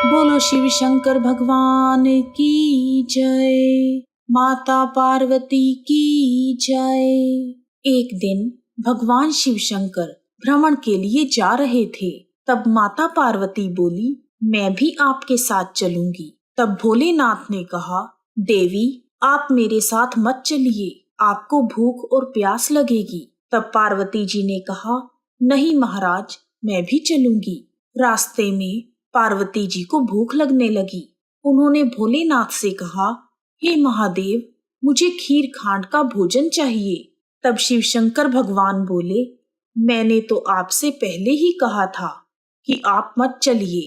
बोलो शिव शंकर भगवान की जय, माता पार्वती की जय। एक दिन भगवान शिव शंकर भ्रमण के लिए जा रहे थे। तब माता पार्वती बोली, मैं भी आपके साथ चलूंगी। तब भोलेनाथ ने कहा, देवी आप मेरे साथ मत चलिए, आपको भूख और प्यास लगेगी। तब पार्वती जी ने कहा, नहीं महाराज, मैं भी चलूंगी। रास्ते में पार्वती जी को भूख लगने लगी। उन्होंने भोलेनाथ से कहा, हे महादेव, मुझे खीर खांड का भोजन चाहिए। तब शिव शंकर भगवान बोले, मैंने तो आपसे पहले ही कहा था कि आप मत चलिए।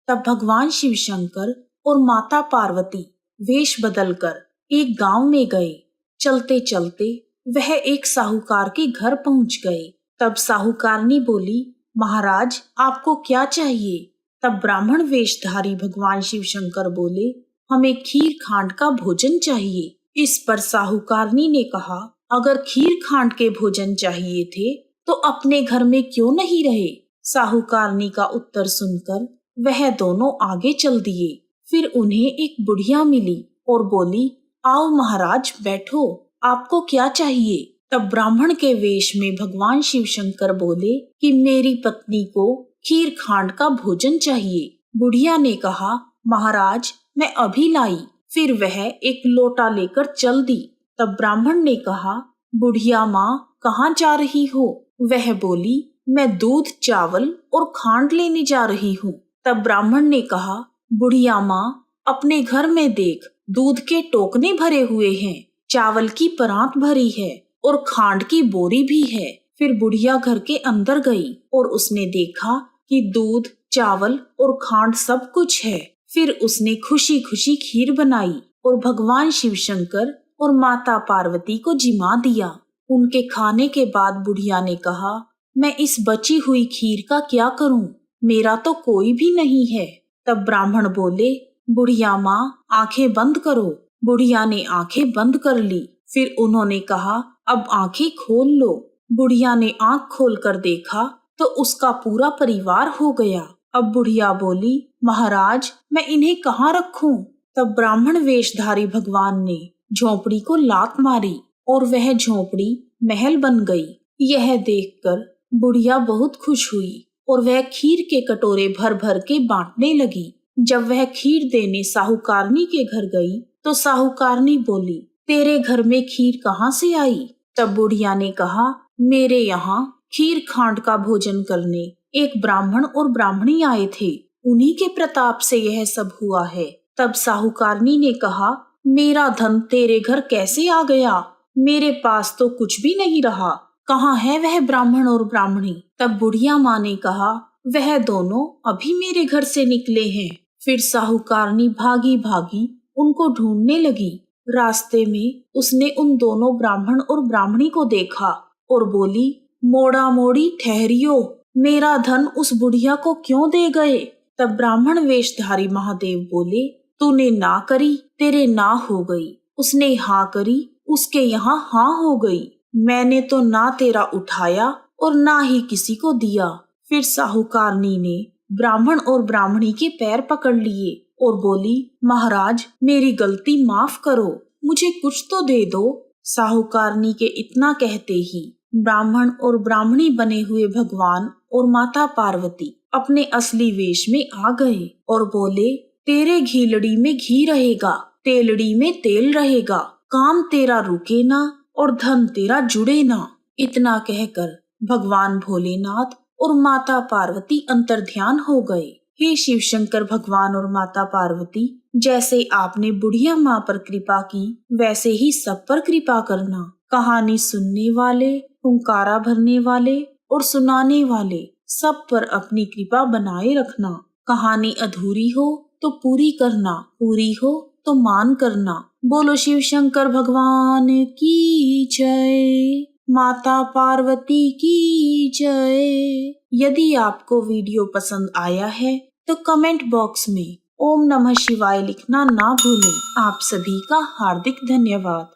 तब भगवान शिव शंकर और माता पार्वती वेश बदलकर एक गांव में गए। चलते चलते वह एक साहूकार के घर पहुंच गए। तब साहूकारनी बोली, महाराज आपको क्या चाहिए? तब ब्राह्मण वेशधारी भगवान शिव शंकर बोले, हमें खीर खांड का भोजन चाहिए। इस पर साहूकारनी ने कहा, अगर खीर खांड के भोजन चाहिए थे तो अपने घर में क्यों नहीं रहे? साहूकारनी का उत्तर सुनकर वह दोनों आगे चल दिए। फिर उन्हें एक बुढ़िया मिली और बोली, आओ महाराज बैठो, आपको क्या चाहिए? तब ब्राह्मण के वेश में भगवान शिव शंकर बोले कि मेरी पत्नी को खीर खांड का भोजन चाहिए। बुढ़िया ने कहा, महाराज मैं अभी लाई। फिर वह एक लोटा लेकर चल दी। तब ब्राह्मण ने कहा, बुढ़िया माँ कहाँ जा रही हो? वह बोली, मैं दूध चावल और खांड लेने जा रही हूँ। तब ब्राह्मण ने कहा, बुढ़िया माँ अपने घर में देख, दूध के टोकने भरे हुए हैं, चावल की परात भरी है और खांड की बोरी भी है। फिर बुढ़िया घर के अंदर गई और उसने देखा कि दूध चावल और खांड सब कुछ है। फिर उसने खुशी खुशी खीर बनाई और भगवान शिव शंकर और माता पार्वती को जिमा दिया। उनके खाने के बाद बुढ़िया ने कहा, मैं इस बची हुई खीर का क्या करूं? मेरा तो कोई भी नहीं है। तब ब्राह्मण बोले, बुढ़िया माँ आंखें बंद करो। बुढ़िया ने आंखें बंद कर ली। फिर उन्होंने कहा, अब आंखें खोल लो। बुढ़िया ने आंख खोलकर देखा तो उसका पूरा परिवार हो गया। अब बुढ़िया बोली, महाराज मैं इन्हें कहाँ रखूं? तब ब्राह्मण वेशधारी भगवान ने झोंपड़ी को लात मारी और वह झोंपड़ी महल बन गई। यह देखकर बुढ़िया बहुत खुश हुई और वह खीर के कटोरे भर भर के बांटने लगी। जब वह खीर देने साहूकारनी के घर गई तो साहूकारनी बोली, तेरे घर में खीर कहाँ से आई? तब बुढ़िया ने कहा, मेरे यहाँ खीर खांड का भोजन करने एक ब्राह्मण और ब्राह्मणी आए थे, उन्हीं के प्रताप से यह सब हुआ है। तब साहूकारनी ने कहा, मेरा धन तेरे घर कैसे आ गया? मेरे पास तो कुछ भी नहीं रहा, कहाँ है वह ब्राह्मण और ब्राह्मणी? तब बुढ़िया माँ ने कहा, वह दोनों अभी मेरे घर से निकले हैं। फिर साहूकारनी भागी भागी उनको ढूंढने लगी। रास्ते में उसने उन दोनों ब्राह्मण और ब्राह्मणी को देखा और बोली, मोड़ा मोड़ी ठहरियो, मेरा धन उस बुढ़िया को क्यों दे गए? तब ब्राह्मण वेशधारी महादेव बोले, तूने ना करी, तेरे ना हो गई। उसने हाँ करी, उसके यहाँ हाँ हो गई। मैंने तो ना तेरा उठाया और ना ही किसी को दिया। फिर साहूकारनी ने ब्राह्मण और ब्राह्मणी के पैर पकड़ लिए और बोली, महाराज मेरी गलती माफ करो, मुझे कुछ तो दे दो। साहूकारनी के इतना कहते ही ब्राह्मण और ब्राह्मणी बने हुए भगवान और माता पार्वती अपने असली वेश में आ गए और बोले, तेरे घीलड़ी में घी रहेगा, तेलड़ी में तेल रहेगा, काम तेरा रुके ना और धन तेरा जुड़े ना। इतना कहकर भगवान भोलेनाथ और माता पार्वती अंतर्ध्यान हो गए। हे शिव शंकर भगवान और माता पार्वती, जैसे आपने बुढ़िया माँ पर कृपा की वैसे ही सब पर कृपा करना। कहानी सुनने वाले, हुंकारा भरने वाले और सुनाने वाले सब पर अपनी कृपा बनाए रखना। कहानी अधूरी हो तो पूरी करना, पूरी हो तो मान करना। बोलो शिव शंकर भगवान की जय, माता पार्वती की जय। यदि आपको वीडियो पसंद आया है तो कमेंट बॉक्स में ओम नमः शिवाय लिखना ना भूलें। आप सभी का हार्दिक धन्यवाद।